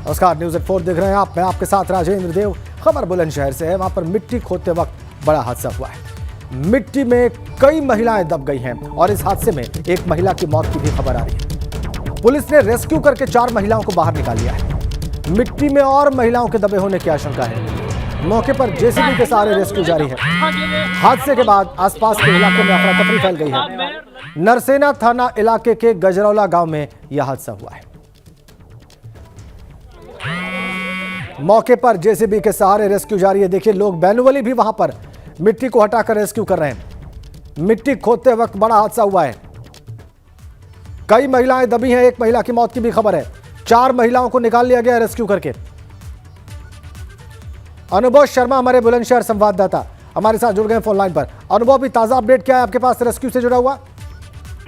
नमस्कार, news eight 4 देख रहे हैं आप। मैं आपके साथ राजेंद्र देव। खबर बुलंदशहर से है। वहां पर मिट्टी खोदते वक्त बड़ा हादसा हुआ है। मिट्टी में कई महिलाएं दब गई हैं और इस हादसे में एक महिला की मौत की भी खबर आ रही है। पुलिस ने रेस्क्यू करके 4 महिलाओं को बाहर निकाल लिया है। मिट्टी में और महिलाओं के दबे होने की आशंका है। मौके पर जेसीबी के सहारे रेस्क्यू जारी है। हादसे के बाद आसपास के इलाके में अफरा तफरी फैल गई है। नरसेना थाना इलाके के गजरौला गांव में यह हादसा हुआ है। मौके पर जेसीबी के सहारे रेस्क्यू जारी है। देखिए, लोग मैनुअली भी वहां पर मिट्टी को हटाकर रेस्क्यू कर रहे हैं। मिट्टी खोदते वक्त बड़ा हादसा हुआ है। कई महिलाएं दबी हैं। एक महिला की मौत की भी खबर है। 4 महिलाओं को निकाल लिया गया रेस्क्यू करके। अनुभव शर्मा हमारे बुलंदशहर संवाददाता हमारे साथ जुड़ गए फोन लाइन पर। अनुभव, भी ताजा अपडेट क्या है आपके पास रेस्क्यू से जुड़ा हुआ?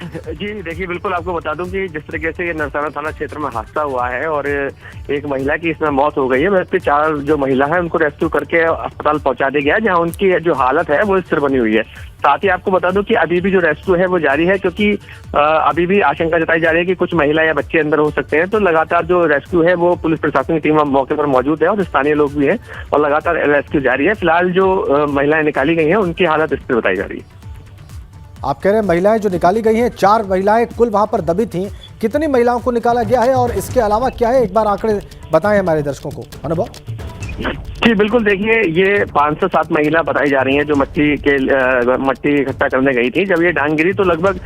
जी देखिए, बिल्कुल आपको बता दूं कि जिस तरीके से ये नरसाना थाना क्षेत्र में हादसा हुआ है और एक महिला की इसमें मौत हो गई है, वैसे 4 जो महिला है उनको रेस्क्यू करके अस्पताल पहुंचा दिया गया है, जहां उनकी जो हालत है वो स्थिर बनी हुई है। साथ ही आपको बता दूं कि अभी भी जो रेस्क्यू है वो जारी है, क्योंकि अभी भी आशंका जताई जा रही है कि कुछ महिला या बच्चे अंदर हो सकते हैं। तो लगातार जो रेस्क्यू है वो पुलिस प्रशासन की टीम मौके पर मौजूद है और स्थानीय लोग भी हैं और लगातार रेस्क्यू जारी है। फिलहाल जो महिलाएं निकाली गई हैं उनकी हालत स्थिर बताई जा रही है। आप कह रहे हैं महिलाएं जो निकाली गई हैं, 4 महिलाएं कुल वहां पर दबी थीं। कितनी महिलाओं को निकाला गया है और इसके अलावा क्या है, एक बार आंकड़े बताएं हमारे दर्शकों को। अनुभव जी बिल्कुल, देखिए ये 5 से 7 महिला बताई जा रही हैं जो मट्टी इकट्ठा करने गई थी। जब ये डांग गिरी तो लगभग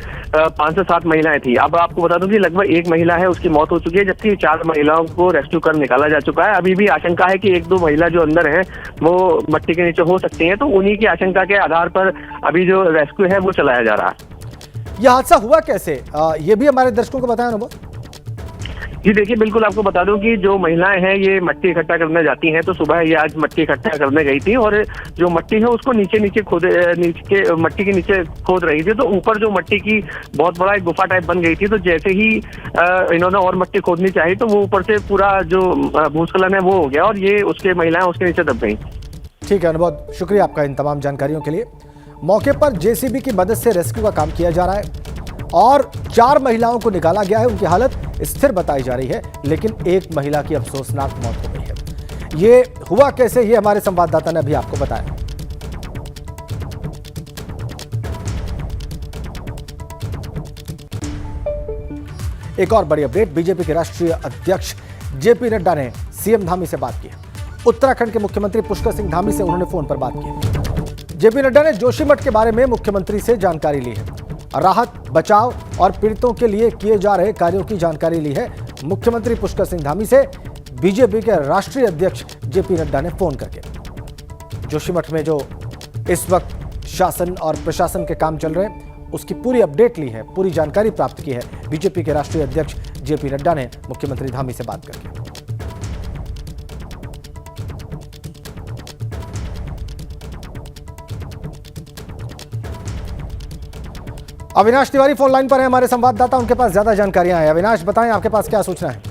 5 से 7 महिलाएं थी। अब आपको बता दूं कि लगभग 1 महिला है, उसकी मौत हो चुकी है, जबकि 4 महिलाओं को रेस्क्यू कर निकाला जा चुका है। अभी भी आशंका है कि 1-2 महिला जो अंदर हैं वो मट्टी के नीचे हो सकती हैं, तो उन्हीं की आशंका के आधार पर अभी जो रेस्क्यू है वो चलाया जा रहा है। यह हादसा हुआ कैसे, ये भी हमारे दर्शकों को बताएं अनुभव। जी देखिए, बिल्कुल आपको बता दूं कि जो महिलाएं हैं ये मट्टी इकट्ठा करने जाती हैं, तो सुबह ये आज मट्टी इकट्ठा करने गई थी और जो मट्टी है उसको नीचे मट्टी के नीचे खोद रही थी। तो ऊपर जो मट्टी की बहुत बड़ा एक गुफा टाइप बन गई थी, तो जैसे ही इन्होंने और मट्टी खोदनी चाहिए तो वो ऊपर से पूरा जो भूस्खलन है वो हो गया और ये उसके महिलाएं उसके नीचे दब गई। ठीक है अनुभव, शुक्रिया आपका इन तमाम जानकारियों के लिए। मौके पर जेसीबी की मदद से रेस्क्यू का काम किया जा रहा है और 4 महिलाओं को निकाला गया है। उनकी हालत स्थिर बताई जा रही है, लेकिन एक महिला की अफसोसनाक मौत हो गई है। ये हुआ कैसे, ये हमारे संवाददाता ने अभी आपको बताया। एक और बड़ी अपडेट, बीजेपी के राष्ट्रीय अध्यक्ष जेपी नड्डा ने सीएम धामी से बात की। उत्तराखंड के मुख्यमंत्री पुष्कर सिंह धामी से उन्होंने फोन पर बात की। जेपी नड्डा ने जोशीमठ के बारे में मुख्यमंत्री से जानकारी ली है। राहत, बचाव और पीड़ितों के लिए किए जा रहे कार्यों की जानकारी ली है मुख्यमंत्री पुष्कर सिंह धामी से बीजेपी के राष्ट्रीय अध्यक्ष जेपी नड्डा ने फोन करके। जोशीमठ में जो इस वक्त शासन और प्रशासन के काम चल रहे हैं उसकी पूरी अपडेट ली है, पूरी जानकारी प्राप्त की है बीजेपी के राष्ट्रीय अध्यक्ष जेपी नड्डा ने मुख्यमंत्री धामी से बात करके। अविनाश तिवारी फोन लाइन पर है हमारे संवाददाता, उनके पास ज्यादा जानकारियां हैं। अविनाश, बताएं आपके पास क्या सूचना है?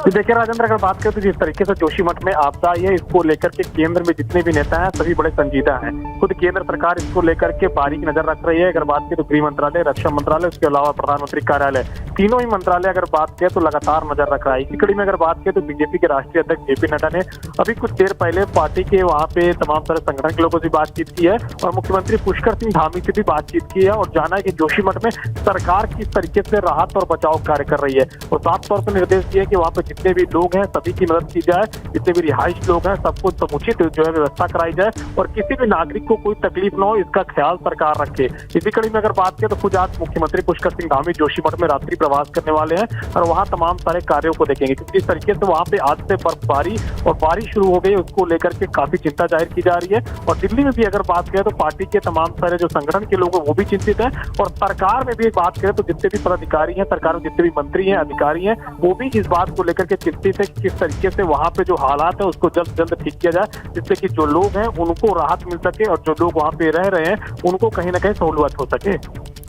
देखिए राजेंद्र, अगर बात करें तो जिस तरीके से जोशीमठ में आपदा आई है, इसको लेकर के केंद्र में जितने भी नेता हैं सभी बड़े संजीदा हैं। खुद केंद्र सरकार इसको लेकर के बारीक नजर रख रही है। अगर बात करें तो गृह मंत्रालय, रक्षा मंत्रालय, उसके अलावा प्रधानमंत्री कार्यालय, तीनों ही मंत्रालय अगर बात करें तो लगातार नजर रख रहा है। इसी कड़ी में अगर बात करें तो बीजेपी के राष्ट्रीय अध्यक्ष जेपी नड्डा ने अभी कुछ देर पहले पार्टी के वहाँ पे तमाम तरह संगठन के लोगों से बातचीत की है और मुख्यमंत्री पुष्कर सिंह धामी से भी बातचीत की है और जाना है कि जोशीमठ में सरकार किस तरीके से राहत और बचाव कार्य कर रही है और साफ तौर पर निर्देश दिए कि वहाँ पे जितने भी लोग हैं सभी की मदद की जाए, जितने भी रिहायश लोग हैं सबको समुचित जो है व्यवस्था कराई जाए और किसी भी नागरिक को कोई तकलीफ न हो, इसका ख्याल सरकार रखे। इसी कड़ी में अगर बात करें तो खुद आज मुख्यमंत्री पुष्कर सिंह धामी जोशीमठ में रात्रि प्रवास करने वाले हैं और वहां तमाम सारे कार्यों को देखेंगे, क्योंकि इस तरीके से वहां पे आज से बर्फबारी और बारिश शुरू हो गई, उसको लेकर के काफी चिंता जाहिर की जा रही है। और दिल्ली में भी अगर बात करें तो पार्टी के तमाम सारे जो संगठन के लोग हैं वो भी चिंतित हैं और सरकार में भी बात करें तो जितने भी पदाधिकारी हैं, सरकार में जितने भी मंत्री हैं, अधिकारी हैं, वो भी इस बात को लेकर के चिंतित है कि किस तरीके से वहां पे जो हालात है उसको जल्द से जल्द ठीक किया जाए, जिससे कि जो लोग हैं उनको राहत मिल सके और जो लोग वहां पे रह रहे हैं उनको कहीं ना कहीं सहूलियत हो सके।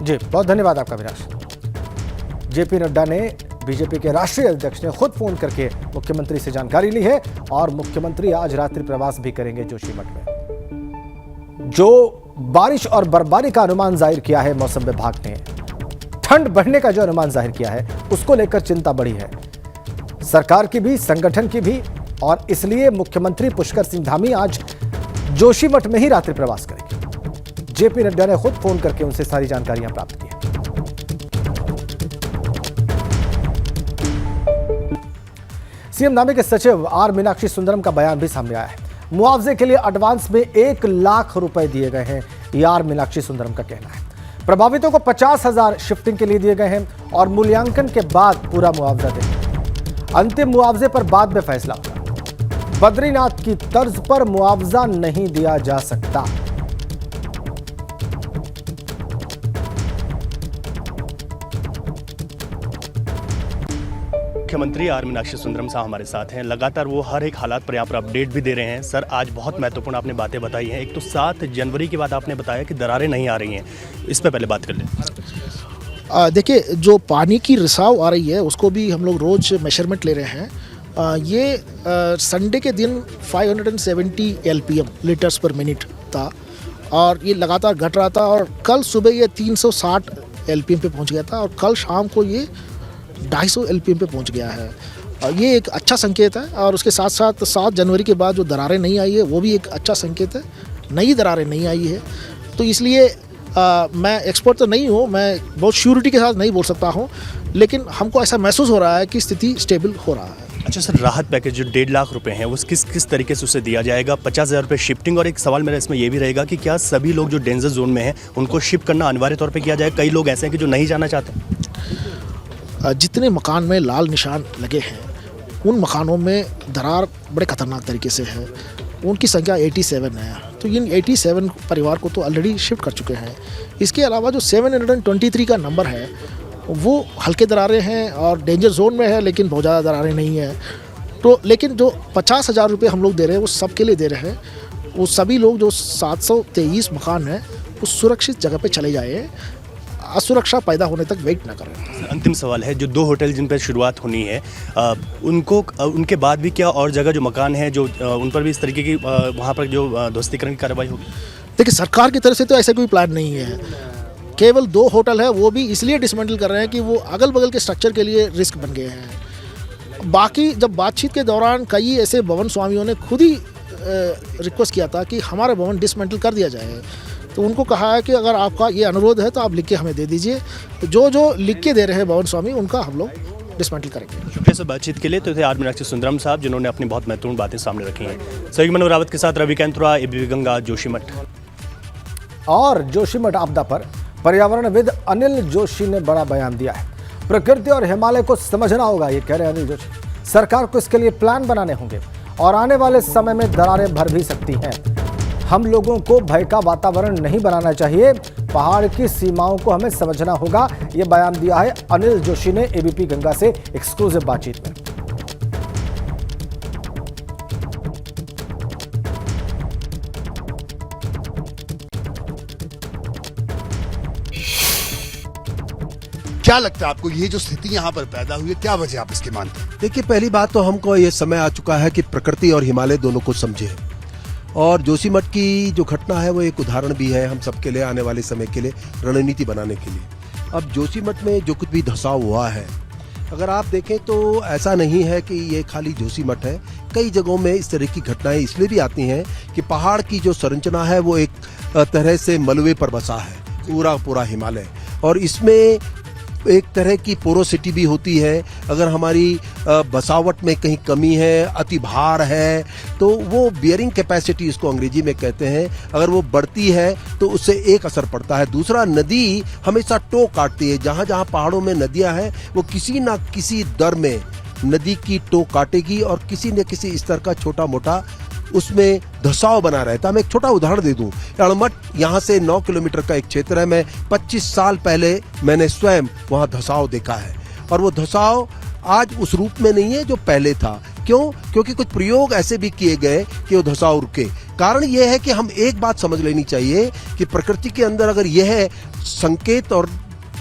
जी बहुत धन्यवाद आपका अविनाश। जेपी नड्डा ने, बीजेपी के राष्ट्रीय अध्यक्ष ने खुद फोन करके मुख्यमंत्री से जानकारी ली है और मुख्यमंत्री आज रात्रि प्रवास भी करेंगे जोशीमठ में। जो बारिश और बर्फबारी का अनुमान जाहिर किया है मौसम विभाग ने, ठंड बढ़ने का जो अनुमान जाहिर किया है उसको लेकर चिंता बढ़ी है। सरकार की भी, संगठन की भी, और इसलिए मुख्यमंत्री पुष्कर सिंह धामी आज जोशीमठ में ही रात्रि प्रवास करेंगे। जेपी नड्डा ने खुद फोन करके उनसे सारी जानकारियां प्राप्त की। सीएम धामी के सचिव आर मीनाक्षी सुंदरम का बयान भी सामने आया है। मुआवजे के लिए एडवांस में 1 लाख रुपए दिए गए हैं, ये आर मीनाक्षी सुंदरम का कहना है। प्रभावितों को 50,000 शिफ्टिंग के लिए दिए गए हैं और मूल्यांकन के बाद पूरा मुआवजा देंगे। अंतिम मुआवजे पर बाद में फैसला होगा। बद्रीनाथ की तर्ज पर मुआवजा नहीं दिया जा सकता। मुख्यमंत्री आर मीनाक्षी सुंदरम साहब हमारे साथ हैं। लगातार वो हर एक हालात पर यहाँ पर अपडेट भी दे रहे हैं। सर, आज बहुत महत्वपूर्ण आपने बातें बताई हैं। एक तो 7 जनवरी की बात आपने बताया कि दरारें नहीं आ रही हैं, इस पर पहले बात कर लें। देखिए, जो पानी की रिसाव आ रही है उसको भी हम लोग रोज मेजरमेंट ले रहे हैं। ये संडे के दिन 570 LPM लीटर्स पर मिनट था और ये लगातार घट रहा था और कल सुबह ये 360 LPM पे पहुंच गया था और कल शाम को ये 250 LPM पे पहुंच गया है। और ये एक अच्छा संकेत है और उसके साथ साथ 7 जनवरी के बाद जो दरारें नहीं आई है वो भी एक अच्छा संकेत है। नई दरारें नहीं आई है, तो इसलिए मैं एक्सपर्ट तो नहीं हूँ, मैं बहुत श्योरिटी के साथ नहीं बोल सकता हूँ, लेकिन हमको ऐसा महसूस हो रहा है कि स्थिति स्टेबल हो रहा है। अच्छा सर, राहत पैकेज जो 1.5 लाख रुपए हैं वो किस तरीके से उसे दिया जाएगा? 50,000 रुपये शिफ्टिंग, और एक सवाल मेरा इसमें ये भी रहेगा कि क्या सभी लोग जो डेंजर जोन में हैं उनको शिफ्ट करना अनिवार्य तौर पर किया जाएगा? कई लोग ऐसे हैं कि जो नहीं जाना चाहते। जितने मकान में लाल निशान लगे हैं उन मकानों में दरार बड़े खतरनाक तरीके से है। उनकी संख्या 87 है, तो इन 87 परिवार को तो ऑलरेडी शिफ्ट कर चुके हैं। इसके अलावा जो 723 का नंबर है वो हल्के दरारें हैं और डेंजर जोन में है, लेकिन बहुत ज़्यादा दरारें नहीं हैं। तो लेकिन जो 50,000 रुपये हम लोग दे रहे हैं वो सबके लिए दे रहे हैं। वो सभी लोग जो 723 मकान हैं वो सुरक्षित जगह पे चले जाए, असुरक्षा पैदा होने तक वेट ना करें। अंतिम सवाल है, जो 2 होटल जिन पर शुरुआत होनी है उनके बाद भी क्या और जगह जो मकान है जो उन पर भी इस तरीके की वहाँ पर जो ध्वस्तीकरण की कार्रवाई होगी? देखिए, सरकार की तरफ से तो ऐसा कोई प्लान नहीं है। केवल 2 होटल है, वो भी इसलिए डिसमेंटल कर रहे हैं कि वो अगल बगल के स्ट्रक्चर के लिए रिस्क बन गए हैं। बाकी जब बातचीत के दौरान कई ऐसे भवन स्वामियों ने खुद ही रिक्वेस्ट किया था कि हमारा भवन डिसमेंटल कर दिया जाए, तो उनको कहा है कि अगर आपका ये अनुरोध है तो आप लिख के हमें दे दीजिए। जो लिख के दे रहे हैं भवन स्वामी उनका हम लोग डिसमेंटल करेंगे। शुक्रिया सर बातचीत के लिए। तो थे आर मीनाक्षी सुंदरम साहब, जिन्होंने अपनी बहुत महत्वपूर्ण बातें सामने रखी हैं। सहयोगी मनोज रावत के साथ रवि कैंतुरा, ABP गंगा, जोशीमठ। और जोशीमठ आपदा पर पर्यावरणविद अनिल जोशी ने बड़ा बयान दिया है। प्रकृति और हिमालय को समझना होगा, ये कह रहे हैं अनिल जोशी। सरकार को इसके लिए प्लान बनाने होंगे और आने वाले समय में दरारें भर भी सकती हैं। हम लोगों को भय का वातावरण नहीं बनाना चाहिए, पहाड़ की सीमाओं को हमें समझना होगा, ये बयान दिया है अनिल जोशी ने ABP गंगा से एक्सक्लूसिव बातचीत में। क्या लगता है आपको, ये जो स्थिति यहाँ पर पैदा हुई है, क्या वजह आप इसके मानते हैं? देखिए, पहली बात तो हमको ये समय आ चुका है कि प्रकृति और हिमालय दोनों को समझे, और जोशीमठ की जो घटना है वो एक उदाहरण भी है हम सबके लिए, आने वाले समय के लिए रणनीति बनाने के लिए। अब जोशीमठ में जो कुछ भी धसाव हुआ है, अगर आप देखें तो ऐसा नहीं है कि ये खाली जोशीमठ है। कई जगहों में इस तरह की घटनाएं इसलिए भी आती हैं कि पहाड़ की जो संरचना है वो एक तरह से मलबे पर बसा है, पूरा हिमालय, और इसमें एक तरह की पोरोसिटी भी होती है। अगर हमारी बसावट में कहीं कमी है, अति भार है, तो वो बियरिंग कैपेसिटी इसको अंग्रेजी में कहते हैं, अगर वो बढ़ती है तो उससे एक असर पड़ता है। दूसरा, नदी हमेशा टो काटती है। जहाँ जहाँ पहाड़ों में नदियाँ हैं वो किसी ना किसी दर में नदी की टो काटेगी और किसी न किसी स्तर का छोटा मोटा उसमें धसाव बना रहता है। मैं एक छोटा उदाहरण दे दूं, अड़मठ यहाँ से 9 किलोमीटर का एक क्षेत्र है। मैं 25 साल पहले मैंने स्वयं वहाँ धसाव देखा है, और वो धसाव आज उस रूप में नहीं है जो पहले था। क्यों? क्योंकि कुछ प्रयोग ऐसे भी किए गए कि वो धसाव रुके। कारण ये है कि हम एक बात समझ लेनी चाहिए कि प्रकृति के अंदर अगर यह संकेत और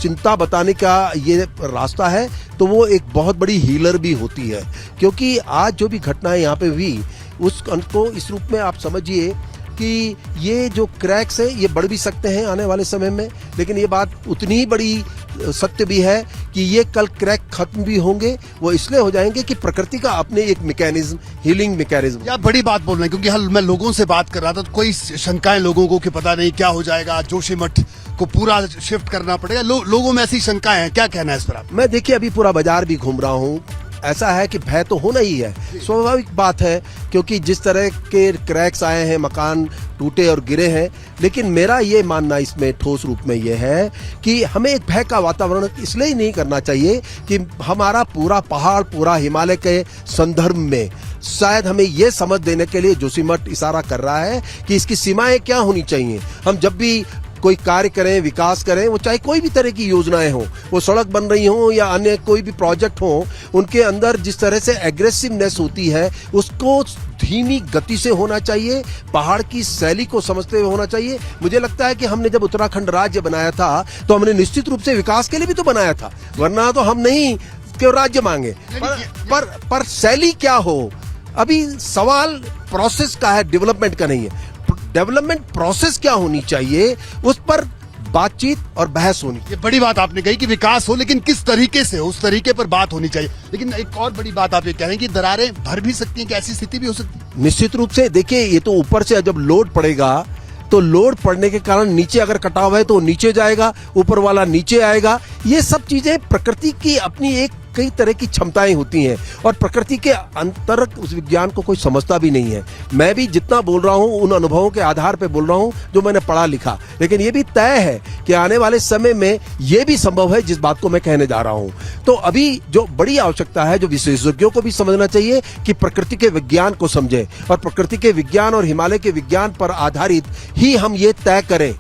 चिंता बताने का ये रास्ता है तो वो एक बहुत बड़ी हीलर भी होती है। क्योंकि आज जो भी घटनाएं यहाँ पे हुई उसको इस रूप में आप समझिए कि ये जो क्रैक्स है ये बढ़ भी सकते हैं आने वाले समय में, लेकिन ये बात उतनी ही बड़ी सत्य भी है कि ये कल क्रैक खत्म भी होंगे। वो इसलिए हो जाएंगे कि प्रकृति का अपने एक मैकेनिज्म, हीलिंग मैकेनिज्म। या बड़ी बात बोल रहे हैं, क्योंकि मैं लोगों से बात कर रहा था तो कोई शंकाएं लोगों को कि पता नहीं क्या हो जाएगा, जोशीमठ को पूरा शिफ्ट करना पड़ेगा। लोगों में ऐसी शंकाएं हैं, क्या कहना है इस पर आप? मैं देखिए अभी पूरा बाजार भी घूम रहा हूँ, ऐसा है कि भय तो होना ही है, स्वाभाविक बात है, क्योंकि जिस तरह के क्रैक्स आए हैं, मकान टूटे और गिरे हैं। लेकिन मेरा ये मानना इसमें ठोस रूप में ये है कि हमें एक भय का वातावरण इसलिए ही नहीं करना चाहिए कि हमारा पूरा पहाड़, पूरा हिमालय के संदर्भ में शायद हमें ये समझ देने के लिए जोशीमठ इशारा कर रहा है कि इसकी सीमाएं क्या होनी चाहिए। हम जब भी कोई कार्य करें, विकास करें, वो चाहे कोई भी तरह की योजनाएं हो, वो सड़क बन रही हो या अन्य कोई भी प्रोजेक्ट हो, उनके अंदर जिस तरह से एग्रेसिवनेस होती है उसको धीमी गति से होना चाहिए, पहाड़ की शैली को समझते हुए होना चाहिए। मुझे लगता है कि हमने जब उत्तराखंड राज्य बनाया था तो हमने निश्चित रूप से विकास के लिए भी तो बनाया था, वरना तो हम नहीं क्यों राज्य मांगे। पर शैली क्या हो, अभी सवाल प्रोसेस का है, डेवलपमेंट का नहीं है। डेवलपमेंट प्रोसेस क्या होनी चाहिए, उस पर बातचीत और बहस होनी। ये बड़ी बात आपने कही कि विकास हो, लेकिन किस तरीके से हो, उस तरीके पर बात होनी चाहिए। लेकिन एक और बड़ी बात आप ये कह रहे हैं कि दरारें भर भी सकती हैं, कि ऐसी स्थिति भी हो सकती है? निश्चित रूप से देखिए, ये तो ऊपर से जब लोड पड़ेगा तो लोड पड़ने के कारण नीचे अगर कटाव है तो नीचे जाएगा, ऊपर वाला नीचे आएगा। ये सब चीजें प्रकृति की अपनी एक कई तरह की क्षमताएं होती हैं और प्रकृति के अंतर उस विज्ञान को कोई समझता भी नहीं है। मैं भी जितना बोल रहा हूं उन अनुभवों के आधार पर बोल रहा हूं जो मैंने पढ़ा लिखा, लेकिन ये भी तय है कि आने वाले समय में ये भी संभव है जिस बात को मैं कहने जा रहा हूं। तो अभी जो बड़ी आवश्यकता है, जो विशेषज्ञों को भी समझना चाहिए कि प्रकृति के विज्ञान को समझे और प्रकृति के विज्ञान और हिमालय के विज्ञान पर आधारित ही हम ये तय करें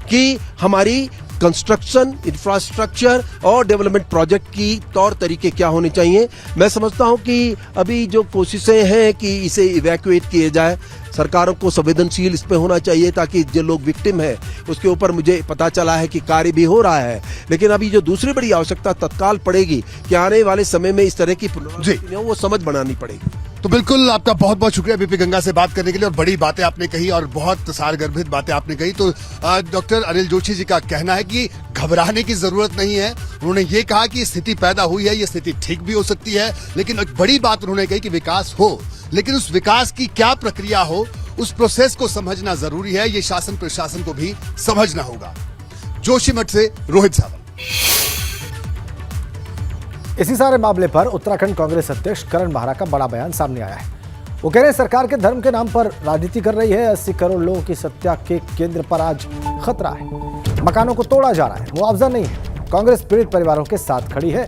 कि हमारी कंस्ट्रक्शन, इंफ्रास्ट्रक्चर और डेवलपमेंट प्रोजेक्ट की तौर तरीके क्या होने चाहिए। मैं समझता हूं कि अभी जो कोशिशें हैं कि इसे इवैक्यूएट किए जाए, सरकारों को संवेदनशील इस पे होना चाहिए ताकि जो लोग विक्टिम है उसके ऊपर मुझे पता चला है कि कार्य भी हो रहा है। लेकिन अभी जो दूसरी बड़ी आवश्यकता तत्काल पड़ेगी कि आने वाले समय में इस तरह की पुनर्वास वो समझ बनानी पड़ेगी। तो बिल्कुल आपका बहुत बहुत शुक्रिया बीपी गंगा से बात करने के लिए, और बड़ी बातें आपने कही और बहुत सारगर्भित बातें आपने कही। तो डॉक्टर अनिल जोशी जी का कहना है कि घबराने की जरूरत नहीं है। उन्होंने ये कहा कि स्थिति पैदा हुई है, ये स्थिति ठीक भी हो सकती है, लेकिन एक बड़ी बात उन्होंने कही कि विकास हो, लेकिन उस विकास की क्या प्रक्रिया हो, उस प्रोसेस को समझना जरूरी है। ये शासन प्रशासन को भी समझना होगा। जोशीमठ से रोहित सावल। इसी सारे मामले पर उत्तराखंड कांग्रेस अध्यक्ष करण माहरा का बड़ा बयान सामने आया है। वो कह रहे हैं सरकार के धर्म के नाम पर राजनीति कर रही है। 80 करोड़ लोगों की हत्या के केंद्र पर आज खतरा है। मकानों को तोड़ा जा रहा है, मुआवजा नहीं है। कांग्रेस पीड़ित परिवारों के साथ खड़ी है।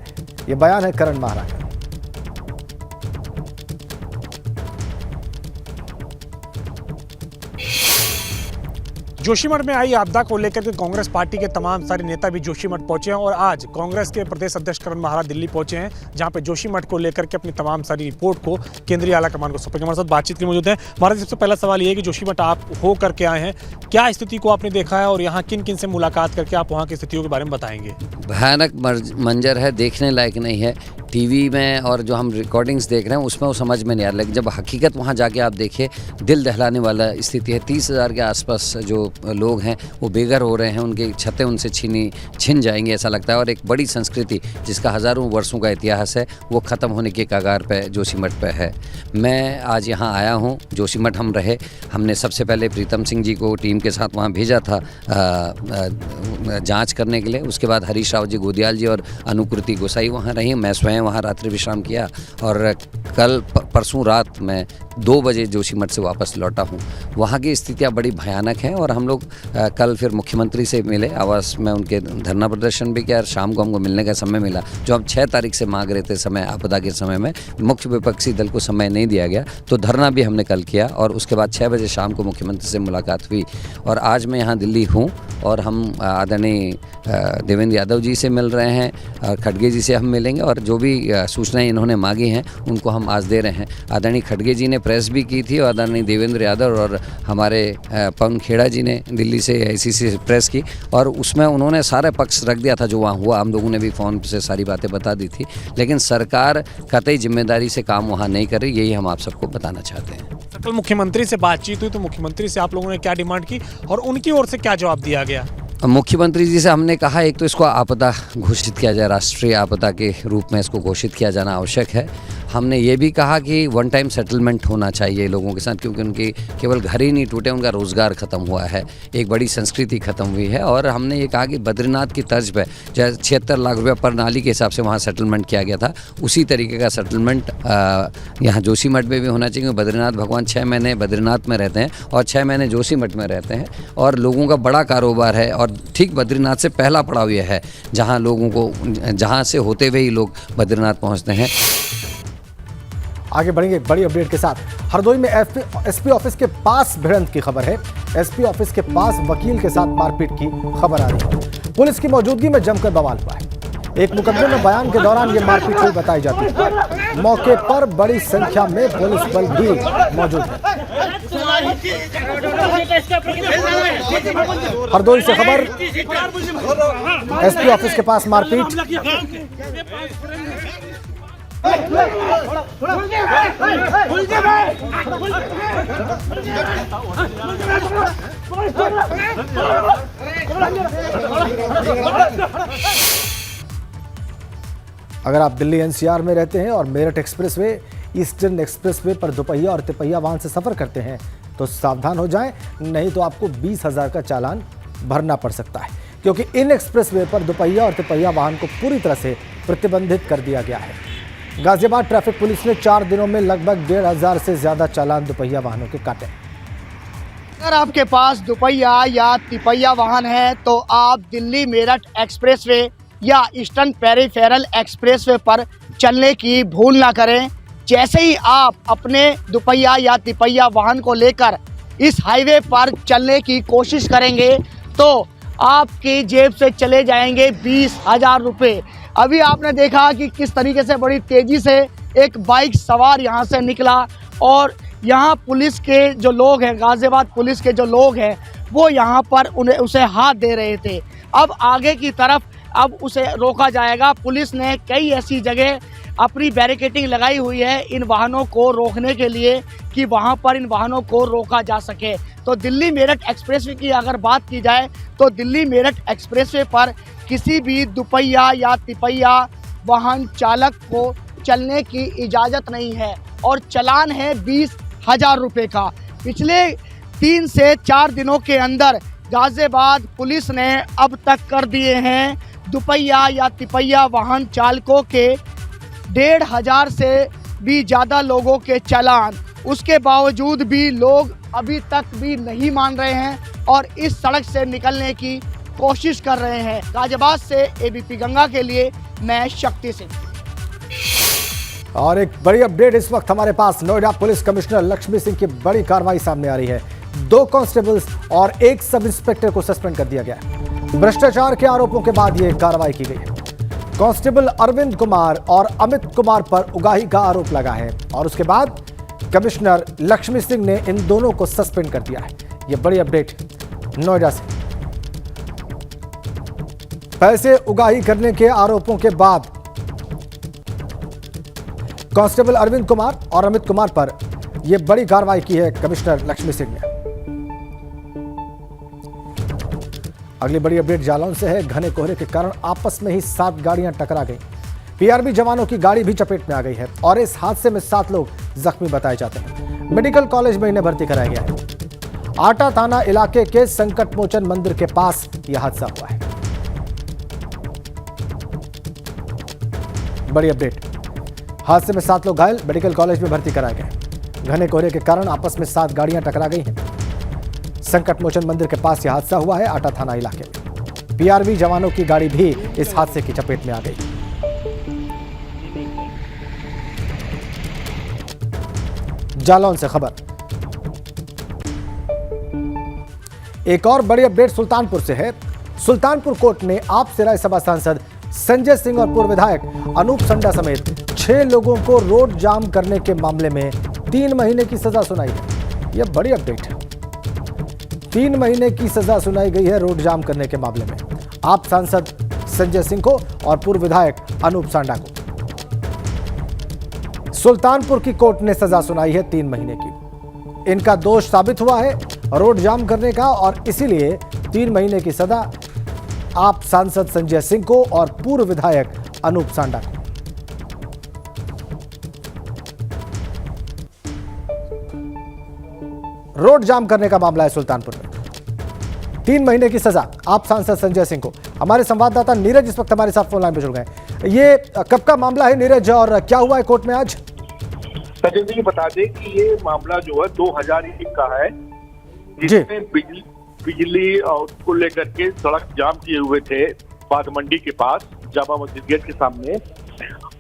ये बयान है करण माहरा का। जोशीमठ में आई आपदा को लेकर के कांग्रेस पार्टी के तमाम सारे नेता भी जोशीमठ पहुंचे हैं और आज कांग्रेस के प्रदेश अध्यक्ष करण माहरा दिल्ली पहुंचे हैं, जहां पे जोशीमठ को लेकर के अपनी तमाम सारी रिपोर्ट को केंद्रीय आला कमान को सौंपेंगे। हमारे साथ बातचीत के मौजूद है। महाराज, सबसे पहला सवाल ये है कि जोशीमठ आप हो करके आए हैं, क्या स्थिति को आपने देखा है और यहाँ किन किन से मुलाकात करके आप वहाँ की स्थितियों के बारे में बताएंगे? भयानक मंजर है, देखने लायक नहीं है। टीवी में और जो हम रिकॉर्डिंग्स देख रहे हैं उसमें वो समझ में नहीं आ रहा, लेकिन जब हकीकत वहाँ जाके आप देखिए, दिल दहलाने वाला स्थिति है। 30,000 के आसपास जो लोग हैं वो बेघर हो रहे हैं, उनकी छतें उनसे छिन जाएंगी ऐसा लगता है। और एक बड़ी संस्कृति जिसका हज़ारों वर्षों का इतिहास है वो ख़त्म होने के कगार पे जोशीमठ पे है। मैं आज यहाँ आया हूँ, जोशीमठ हम रहे। हमने सबसे पहले प्रीतम सिंह जी को टीम के साथ वहाँ भेजा था जाँच करने के लिए। उसके बाद हरीश राव जी गोदियाल जी और अनुकृति गोसाई वहाँ रही। मैं स्वयं वहाँ रात्रि विश्राम किया और कल परसों रात मैं 2 बजे जोशीमठ से वापस लौटा हूँ। वहाँ की स्थितियाँ बड़ी भयानक हैं और हम लोग कल फिर मुख्यमंत्री से मिले, आवास में उनके धरना प्रदर्शन भी किया और शाम को हमको मिलने का समय मिला, जो हम 6 तारीख से मांग रहे थे। समय आपदा के समय में मुख्य विपक्षी दल को समय नहीं दिया गया, तो धरना भी हमने कल किया और उसके बाद 6 बजे शाम को मुख्यमंत्री से मुलाकात हुई। और आज मैं यहाँ दिल्ली हूँ और हम आदरणीय देवेंद्र यादव जी से मिल रहे हैं और खड़गे जी से हम मिलेंगे और जो भी भी सूचनाएं इन्होंने मांगी हैं उनको हम आज दे रहे हैं। आदरणीय खड़गे जी ने प्रेस भी की थी और आदरणीय देवेंद्र यादव और हमारे पवन खेड़ा जी ने दिल्ली से ICC से प्रेस की, और उसमें उन्होंने सारे पक्ष रख दिया था जो वहाँ हुआ। हम लोगों ने भी फ़ोन से सारी बातें बता दी थी, लेकिन सरकार कतई जिम्मेदारी से काम वहाँ नहीं कर रही, यही हम आप सबको बताना चाहते हैं। कल मुख्यमंत्री से बातचीत हुई तो मुख्यमंत्री से आप लोगों ने क्या डिमांड की और उनकी ओर से क्या जवाब दिया गया? मुख्यमंत्री जी से हमने कहा एक तो इसको आपदा घोषित किया जाए, राष्ट्रीय आपदा के रूप में इसको घोषित किया जाना आवश्यक है। हमने ये भी कहा कि वन टाइम सेटलमेंट होना चाहिए लोगों के साथ, क्योंकि उनकी केवल घर ही नहीं टूटे, उनका रोज़गार ख़त्म हुआ है, एक बड़ी संस्कृति ख़त्म हुई है। और हमने ये कहा कि बद्रीनाथ की तर्ज पर जैसे 76 लाख रुपये पर नाली के हिसाब से वहाँ सेटलमेंट किया गया था, उसी तरीके का सेटलमेंट यहाँ जोशीमठ में भी होना चाहिए। बद्रीनाथ भगवान 6 महीने बद्रीनाथ में रहते हैं और 6 महीने जोशीमठ में रहते हैं, और लोगों का बड़ा कारोबार है। और ठीक बद्रीनाथ से पहला पड़ाव यह है जहाँ लोगों को, जहाँ से होते हुए ही लोग बद्रीनाथ पहुँचते हैं। आगे बढ़ेंगे एक बड़ी अपडेट के साथ। हरदोई में SP ऑफिस के पास भिड़ंत की खबर है। SP ऑफिस के पास वकील के साथ मारपीट की खबर आ रही है। पुलिस की मौजूदगी में जमकर बवाल हुआ है। एक मुकदमे में बयान के दौरान ये मारपीट हुई बताई जाती है। मौके पर बड़ी संख्या में पुलिस बल भी मौजूद है। हरदोई से खबर, SP ऑफिस के पास मारपीट। अगर आप दिल्ली NCR में रहते हैं और मेरठ एक्सप्रेसवे, ईस्टर्न एक्सप्रेसवे पर दोपहिया और तिपहिया वाहन से सफर करते हैं तो सावधान हो जाएं, नहीं तो आपको 20,000 का चालान भरना पड़ सकता है, क्योंकि इन एक्सप्रेसवे पर दोपहिया और तिपहिया वाहन को पूरी तरह से प्रतिबंधित कर दिया गया है। गाजियाबाद ट्रैफिक पुलिस ने 4 दिनों में लगभग 1,500 से ज्यादा चालान दोपहिया वाहनों के काटे। अगर आपके पास दोपहिया या तिपहिया वाहन है तो आप दिल्ली मेरठ एक्सप्रेसवे या ईस्टर्न पेरिफेरल एक्सप्रेसवे पर चलने की भूल ना करें। जैसे ही आप अपने दोपहिया या तिपहिया वाहन को लेकर इस हाईवे पर चलने की कोशिश करेंगे तो आपकी जेब से चले जाएंगे 20,000 रुपये। अभी आपने देखा कि किस तरीके से बड़ी तेज़ी से एक बाइक सवार यहाँ से निकला और यहाँ पुलिस के जो लोग हैं, गाजियाबाद पुलिस के जो लोग हैं, वो यहाँ पर उसे हाथ दे रहे थे। अब आगे की तरफ अब उसे रोका जाएगा। पुलिस ने कई ऐसी जगह अपनी बैरिकेडिंग लगाई हुई है इन वाहनों को रोकने के लिए कि वहाँ पर इन वाहनों को रोका जा सके। तो दिल्ली मेरठ एक्सप्रेसवे की अगर बात की जाए तो दिल्ली मेरठ एक्सप्रेसवे पर किसी भी दुपहिया या तिपहिया वाहन चालक को चलने की इजाज़त नहीं है और चालान है 20,000 रुपये का। पिछले 3 से 4 दिनों के अंदर गाजियाबाद पुलिस ने अब तक कर दिए हैं दुपहिया या तिपहिया वाहन चालकों के 1,500 से भी ज़्यादा लोगों के चालान। उसके बावजूद भी लोग अभी तक भी नहीं मान रहे हैं और इस सड़क से निकलने की कोशिश कर रहे हैं। गाजियाबाद से ABP गंगा के लिए मैं शक्ति सिंह। और एक बड़ी अपडेट इस वक्त हमारे पास। नोएडा पुलिस कमिश्नर लक्ष्मी सिंह की बड़ी कार्रवाई सामने आ रही है। 2 कांस्टेबल्स और 1 सब इंस्पेक्टर को सस्पेंड कर दिया गया है। भ्रष्टाचार के आरोपों के बाद यह कार्रवाई की गई है। कांस्टेबल अरविंद कुमार और अमित कुमार पर उगाही का आरोप लगा है और उसके बाद कमिश्नर लक्ष्मी सिंह ने इन दोनों को सस्पेंड कर दिया है। यह बड़ी अपडेट नोएडा से। पैसे उगाही करने के आरोपों के बाद कांस्टेबल अरविंद कुमार और अमित कुमार पर यह बड़ी कार्रवाई की है कमिश्नर लक्ष्मी सिंह ने। अगली बड़ी अपडेट जालौन से है। घने कोहरे के कारण आपस में ही 7 गाड़ियां टकरा गई। PRB जवानों की गाड़ी भी चपेट में आ गई है और इस हादसे में 7 लोग जख्मी बताए जाते हैं। मेडिकल कॉलेज में इन्हें भर्ती कराया गया है। आटा थाना इलाके के संकट मोचन मंदिर के पास यह हादसा हुआ है। बड़ी अपडेट, हादसे में 7 लोग घायल, मेडिकल कॉलेज में भर्ती कराए गए। घने कोहरे के कारण आपस में 7 गाड़ियां टकरा गई हैं। संकट मोचन मंदिर के पास यह हादसा हुआ है, आटा थाना इलाके में। PRB जवानों की गाड़ी भी इस हादसे की चपेट में आ गई। जालौन से खबर। एक और बड़ी अपडेट सुल्तानपुर से है। सुल्तानपुर कोर्ट ने आप से राज्यसभा सांसद संजय सिंह और पूर्व विधायक अनूप संडा समेत 6 लोगों को रोड जाम करने के मामले में 3 महीने की सजा सुनाई है। यह बड़ी अपडेट है। 3 महीने की सजा सुनाई गई है रोड जाम करने के मामले में आप सांसद संजय सिंह को और पूर्व विधायक अनूप सांडा को। सुल्तानपुर की कोर्ट ने सजा सुनाई है 3 महीने की। इनका दोष साबित हुआ है रोड जाम करने का और इसीलिए 3 महीने की सजा आप सांसद संजय सिंह को और पूर्व विधायक अनूप सांडा को। रोड जाम करने का मामला है सुल्तानपुर में। 3 महीने की सजा आप सांसद संजय सिंह को। हमारे संवाददाता नीरज इस वक्त हमारे साथ फोन लाइन पर जुड़ गए। ये कब का मामला है नीरज और क्या हुआ है कोर्ट में आज? सचिन जी बता दें कि ये मामला जो है 2001 का है, जिसमें बिजली को लेकर के सड़क जाम किए हुए थे बाग मंडी के पास जामा मस्जिद गेट के सामने।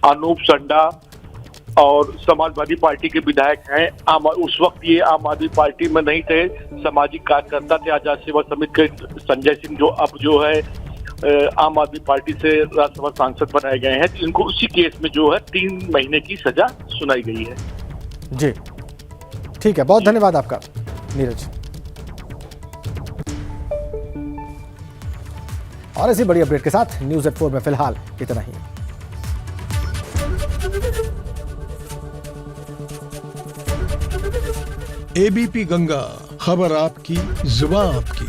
अनूप संडा और समाजवादी पार्टी के विधायक हैं। उस वक्त ये आम आदमी पार्टी में नहीं थे, सामाजिक कार्यकर्ता थे। आजाद सेवा समिति के संजय सिंह जो अब जो है आम आदमी पार्टी से राज्यसभा सांसद बनाए गए हैं, इनको उसी केस में जो है 3 महीने की सजा सुनाई गई है। जी ठीक है, बहुत धन्यवाद आपका नीरज। और ऐसी बड़ी अपडेट के साथ न्यूज़ एट 4 में फिलहाल इतना ही। एबीपी गंगा, खबर आपकी, जुबान आपकी।